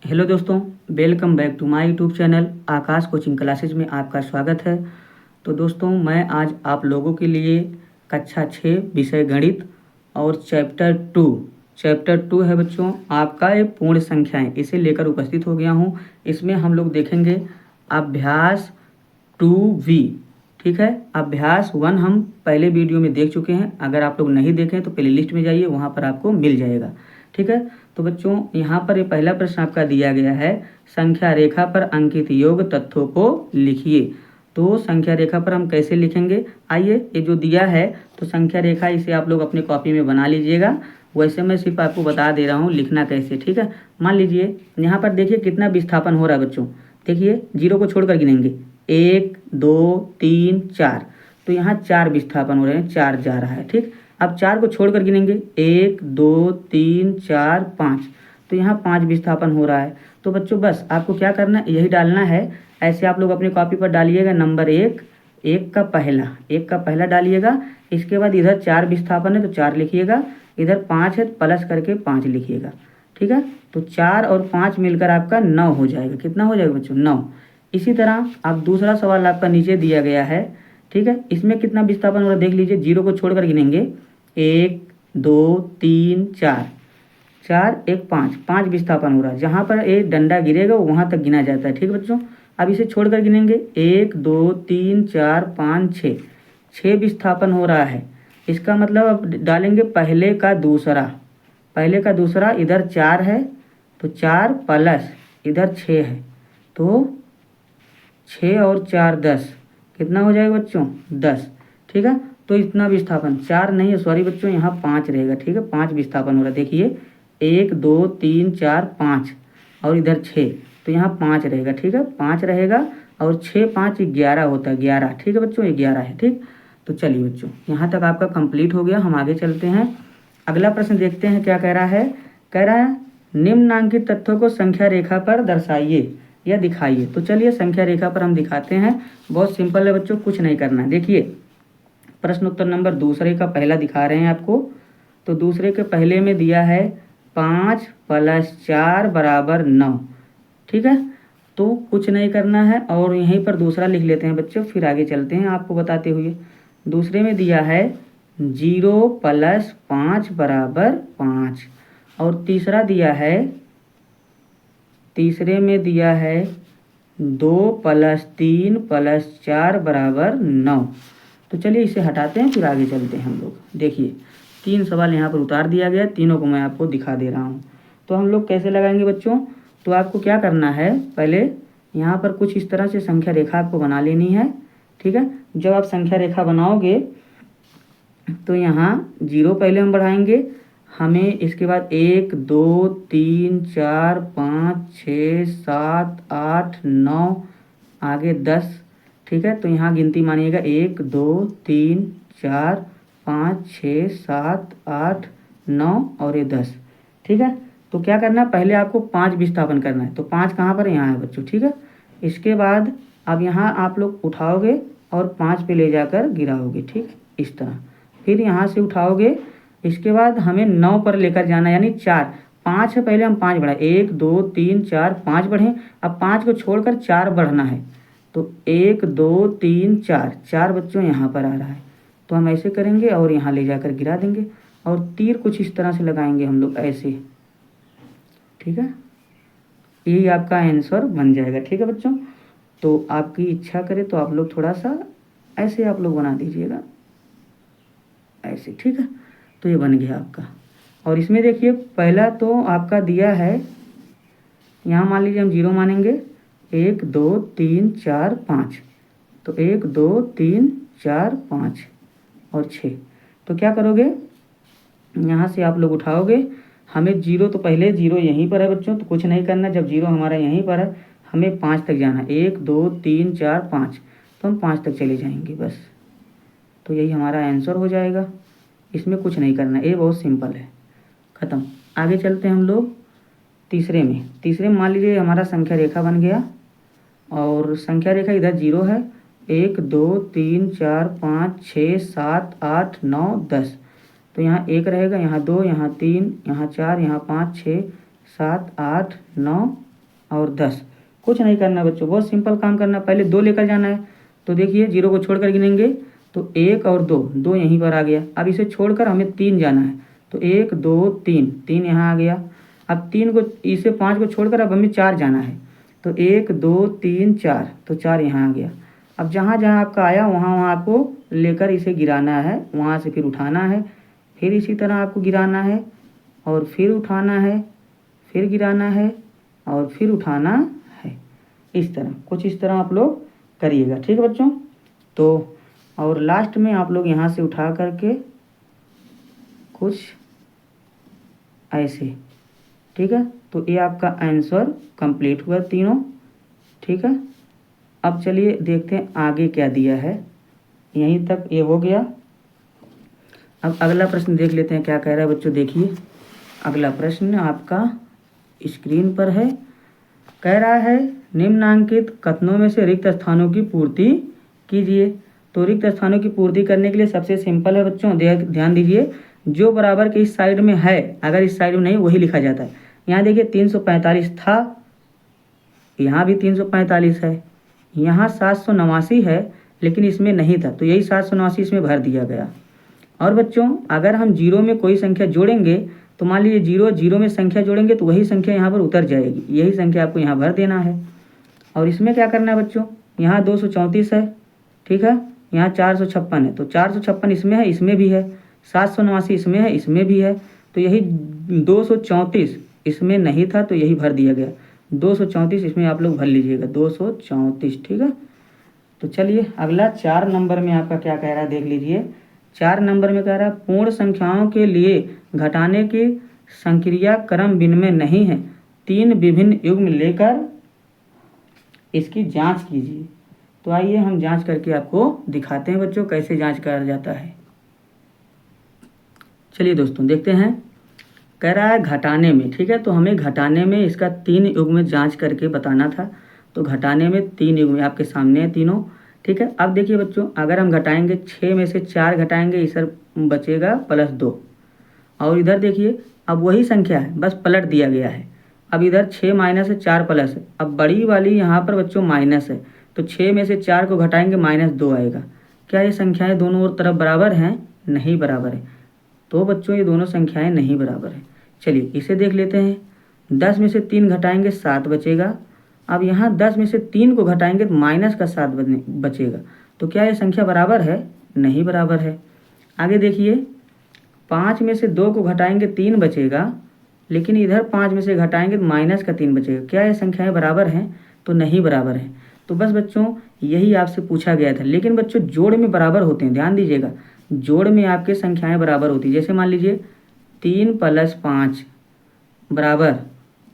Hello दोस्तों, welcome back to my YouTube channel Akash coaching classes में आपका स्वागत है। तो दोस्तों, मैं आज आप लोगों के लिए कक्षा 6 विषय गणित और चैप्टर 2 है बच्चों आपका ये पूर्ण संख्याएं, इसे लेकर उपस्थित हो गया हूं। इसमें हम लोग देखेंगे अभ्यास 2V। ठीक है, अभ्यास 1 हम पहले वीडियो में देख चुके हैं। अगर आप लोग नहीं देखें तो प्ले लिस्ट में जाइए, वहाँ पर आपको मिल जाएगा। ठीक है, तो बच्चों यहाँ पर ये पहला प्रश्न आपका दिया गया है, संख्या रेखा पर अंकित योग तथ्यों को लिखिए। तो संख्या रेखा पर हम कैसे लिखेंगे, आइए ये जो दिया है तो संख्या रेखा इसे आप लोग अपनी कॉपी में बना लीजिएगा। वैसे मैं सिर्फ आपको बता दे रहा हूँ लिखना कैसे। ठीक है, मान लीजिए यहाँ पर देखिए कितना विस्थापन हो रहा है बच्चों। देखिए जीरो को छोड़कर गिनेंगे, 1 2 3 4, तो यहाँ 4 विस्थापन हो रहे हैं, 4 जा रहा है। ठीक, अब 4 को छोड़कर गिनेंगे, 1 2 3 4 5, तो यहाँ 5 विस्थापन हो रहा है। तो बच्चों बस आपको क्या करना है, यही डालना है। ऐसे आप लोग अपनी कॉपी पर डालिएगा नंबर 1, एक का पहला डालिएगा। इसके बाद इधर 4 विस्थापन है तो 4 लिखिएगा, इधर 5 है प्लस करके 5 लिखिएगा। ठीक है, तो 4 और 5 मिलकर आपका 9 हो जाएगा। कितना हो जाएगा बच्चों, 9। इसी तरह अब दूसरा सवाल आपका नीचे दिया गया है। ठीक है, इसमें कितना विस्थापन हो रहा है देख लीजिए, जीरो को छोड़कर गिनेंगे, 1 2 3 4, 4 1 5, 5 विस्थापन हो रहा है। जहाँ पर एक डंडा गिरेगा वहाँ तक गिना जाता है। ठीक है बच्चों, अब इसे छोड़कर गिनेंगे, 1 2 3 4 5 6, 6 विस्थापन हो रहा है। इसका मतलब अब डालेंगे पहले का दूसरा, इधर 4 है तो 4 प्लस इधर 6 है, तो 6 और 4 10, कितना हो जाएगा बच्चों, 10। ठीक है, तो इतना विस्थापन 4 नहीं है, सॉरी बच्चों, यहाँ 5 रहेगा। ठीक है, 5 विस्थापन हो रहा है। देखिए 1 2 3 4 5 और इधर 6, तो यहाँ 5 रहेगा। ठीक है, 5 रहेगा और 6 5 11 होता है, 11। ठीक है बच्चों, ये 11 है। ठीक, तो चलिए बच्चों यहाँ तक आपका कंप्लीट हो गया। हम आगे चलते हैं, अगला प्रश्न देखते हैं क्या कह रहा है। कह रहा है निम्नांकित तथ्यों को संख्या रेखा पर दर्शाइए या दिखाइए। तो चलिए संख्या रेखा पर हम दिखाते हैं। बहुत सिंपल है बच्चों, कुछ नहीं करना है। देखिए प्रश्न उत्तर नंबर दूसरे का पहला दिखा रहे हैं आपको। तो दूसरे के पहले में दिया है 5 + 4 = 9। ठीक है, तो कुछ नहीं करना है और यहीं पर दूसरा लिख लेते हैं बच्चों, फिर आगे चलते हैं आपको बताते हुए। दूसरे में दिया है 0 + 5 = 5 और तीसरे में दिया है 2 + 3 + 4 = 9। तो चलिए इसे हटाते हैं, फिर आगे चलते हैं हम लोग। देखिए 3 सवाल यहाँ पर उतार दिया गया, तीनों को मैं आपको दिखा दे रहा हूँ। तो हम लोग कैसे लगाएंगे बच्चों, तो आपको क्या करना है, पहले यहाँ पर कुछ इस तरह से संख्या रेखा आपको बना लेनी है। ठीक है, जब आप संख्या रेखा बनाओगे तो यहाँ 0 पहले हम बढ़ाएंगे, हमें इसके बाद 1 2 3 4 5 6 7 8 9 आगे 10। ठीक है, तो यहाँ गिनती मानिएगा 1 2 3 4 5 6 7 8 9 और ये 10। ठीक है, तो क्या करना है, पहले आपको 5 विस्थापन करना है। तो 5 कहाँ पर है, यहाँ है बच्चों। ठीक है, इसके बाद अब यहाँ आप लोग उठाओगे और 5 पे ले जाकर गिराओगे। ठीक, इस तरह फिर यहाँ से उठाओगे। इसके बाद हमें 9 पर लेकर जाना, यानी 4 5 है, पहले हम 5 बढ़ाए, 1 2 3 4 5 बढ़े। अब 5 को छोड़कर 4 बढ़ना है, तो 1 2 3 4, 4 बच्चों यहाँ पर आ रहा है। तो हम ऐसे करेंगे और यहाँ ले जाकर गिरा देंगे और तीर कुछ इस तरह से लगाएंगे हम लोग ऐसे। ठीक है, यही आपका आंसर बन जाएगा। ठीक है बच्चों, तो आपकी इच्छा करे तो आप लोग थोड़ा सा ऐसे आप लोग बना दीजिएगा ऐसे। ठीक है, तो ये बन गया आपका। और इसमें देखिए पहला तो आपका दिया है, यहाँ मान लीजिए हम 0 मानेंगे, 1 2 3 4 5, तो 1 2 3 4 5 और 6। तो क्या करोगे, यहाँ से आप लोग उठाओगे, हमें 0 तो पहले 0 यहीं पर है बच्चों, तो कुछ नहीं करना। जब 0 हमारा यहीं पर है, हमें 5 तक जाना, 1 2 3 4 5, तो हम 5 तक चले जाएंगे बस। तो यही हमारा आंसर हो जाएगा, इसमें कुछ नहीं करना, ये बहुत सिंपल है, ख़त्म। आगे चलते हैं हम लोग तीसरे में मान लीजिए हमारा संख्या रेखा बन गया और संख्या रेखा इधर 0 है, 1 2 3 4 5 6 7 8 9 10, तो यहाँ 1 रहेगा, यहाँ 2, यहाँ 3, यहाँ 4, यहाँ 5 6 7 8 9 और 10। कुछ नहीं करना बच्चों, बहुत सिंपल काम करना। पहले 2 लेकर जाना है, तो देखिए 0 को छोड़कर गिनेंगे तो 1 और 2, 2 यहीं पर आ गया। अब इसे छोड़कर हमें 3 जाना है, तो 1 2 3, 3 यहाँ आ गया। अब 3 को, इसे 5 को छोड़कर अब हमें 4 जाना है, तो 1 2 3 4, तो 4 यहाँ आ गया। अब जहाँ जहाँ आपका आया वहाँ वहाँ आपको लेकर इसे गिराना है, वहाँ से फिर उठाना है, फिर इसी तरह आपको गिराना है और फिर उठाना है, फिर गिराना है और फिर उठाना है। इस तरह, कुछ इस तरह आप लोग करिएगा, ठीक है बच्चों। तो और लास्ट में आप लोग यहाँ से उठा करके कुछ ऐसे, ठीक है। तो ये आपका आंसर कंप्लीट हुआ तीनों, ठीक है। अब चलिए देखते हैं आगे क्या दिया है। यहीं तक ये हो गया। अब अगला प्रश्न देख लेते हैं क्या कह रहा है बच्चों। देखिए अगला प्रश्न आपका स्क्रीन पर है। कह रहा है निम्नांकित कथनों में से रिक्त स्थानों की पूर्ति कीजिए। तो रिक्त स्थानों की पूर्ति करने के लिए सबसे सिंपल है बच्चों, ध्यान दीजिए, जो बराबर के इस साइड में है, अगर इस साइड में नहीं वही लिखा जाता है। यहाँ देखिए 345 था, यहाँ भी 345 है, यहाँ 789 है, लेकिन इसमें नहीं था, तो यही 789 इसमें भर दिया गया। और बच्चों अगर हम 0 में कोई संख्या जोड़ेंगे, तो मान लीजिए 0 0 में संख्या जोड़ेंगे तो वही संख्या यहाँ पर उतर जाएगी, यही संख्या आपको यहाँ भर देना है। और इसमें क्या करना है बच्चों, यहाँ 234 है, ठीक है, यहाँ 456 है, तो 456 इसमें है, इसमें भी है, 789 इसमें है, इसमें भी है, तो यही 234 इसमें नहीं था, तो यही भर दिया गया। 234 इसमें आप लोग भर लीजिएगा, 234, ठीक है। तो चलिए अगला 4 नंबर में आपका क्या कह रहा है देख लीजिए। 4 नंबर में कह रहा है पूर्ण संख्याओं के लिए घटाने की संक्रिया क्रम विनिमय नहीं है, 3 विभिन्न युग्म लेकर इसकी जांच कीजिए। तो आइए हम जांच करके आपको दिखाते हैं बच्चों कैसे जांच करा जाता है। चलिए दोस्तों देखते हैं। कह रहा है घटाने में, ठीक है, तो हमें घटाने में इसका 3 युग्म जांच करके बताना था। तो घटाने में 3 युग्म आपके सामने है तीनों, ठीक है। अब देखिए बच्चों अगर हम घटाएंगे 6 में से 4 घटाएंगे, इधर बचेगा +2, और इधर देखिए अब वही संख्या है, बस पलट दिया गया है। अब इधर 6 माइनस है, 4 प्लस है, अब बड़ी वाली यहाँ पर बच्चों माइनस है, तो 6 में से 4 को घटाएंगे -2 आएगा। क्या ये संख्याएं दोनों ओर तरफ बराबर हैं? नहीं बराबर है, तो बच्चों ये दोनों संख्याएं नहीं बराबर है। चलिए इसे देख लेते हैं। 10 में से 3 घटाएंगे 7 बचेगा। अब यहाँ 10 में से 3 को घटाएंगे तो -7 बचेगा, तो क्या ये संख्या बराबर है? नहीं बराबर है। आगे देखिए 5 में से 2 को घटाएंगे 3 बचेगा, लेकिन इधर 5 में से घटाएंगे तो -3 बचेगा। क्या ये संख्याएं बराबर हैं? तो नहीं बराबर है। तो बस बच्चों यही आपसे पूछा गया था, लेकिन बच्चों जोड़ में बराबर होते हैं, ध्यान दीजिएगा, जोड़ में आपके संख्याएं बराबर होती है। जैसे मान लीजिए 3 + 5 बराबर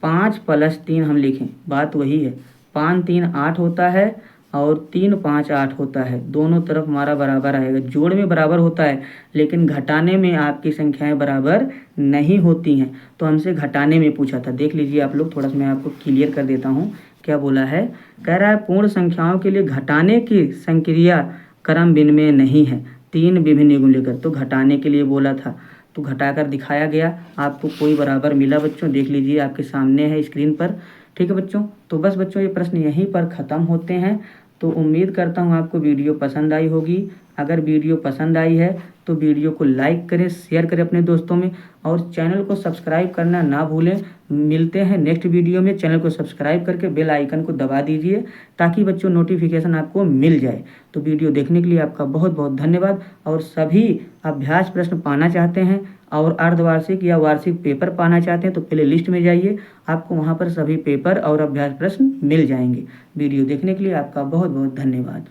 5 + 3 हम लिखें, बात वही है, 5 3 8 होता है और 3 5 8 होता है, दोनों तरफ हमारा बराबर आएगा। जोड़ में बराबर होता है, लेकिन घटाने में आपकी संख्याएं बराबर नहीं होती हैं। तो हमसे घटाने में पूछा था, देख लीजिए आप लोग, थोड़ा सा मैं आपको क्लियर कर देता हूँ क्या बोला है। कह रहा है पूर्ण संख्याओं के लिए घटाने की संक्रिया क्रम विनिमय नहीं है, 3 विभिन्न युग्म लेकर। तो घटाने के लिए बोला था, तो घटाकर दिखाया गया, आपको कोई बराबर मिला बच्चों, देख लीजिए आपके सामने है स्क्रीन पर, ठीक है बच्चों। तो बस बच्चों ये प्रश्न यहीं पर ख़त्म होते हैं। तो उम्मीद करता हूँ आपको वीडियो पसंद आई होगी। अगर वीडियो पसंद आई है तो वीडियो को लाइक करें, शेयर करें अपने दोस्तों में, और चैनल को सब्सक्राइब करना ना भूलें। मिलते हैं नेक्स्ट वीडियो में। चैनल को सब्सक्राइब करके बेल आइकन को दबा दीजिए, ताकि बच्चों नोटिफिकेशन आपको मिल जाए। तो वीडियो देखने के लिए आपका बहुत बहुत धन्यवाद। और सभी अभ्यास प्रश्न पाना चाहते हैं और अर्धवार्षिक या वार्षिक पेपर पाना चाहते हैं तो प्ले लिस्ट में जाइए, आपको वहाँ पर सभी पेपर और अभ्यास प्रश्न मिल जाएंगे। वीडियो देखने के लिए आपका बहुत बहुत धन्यवाद।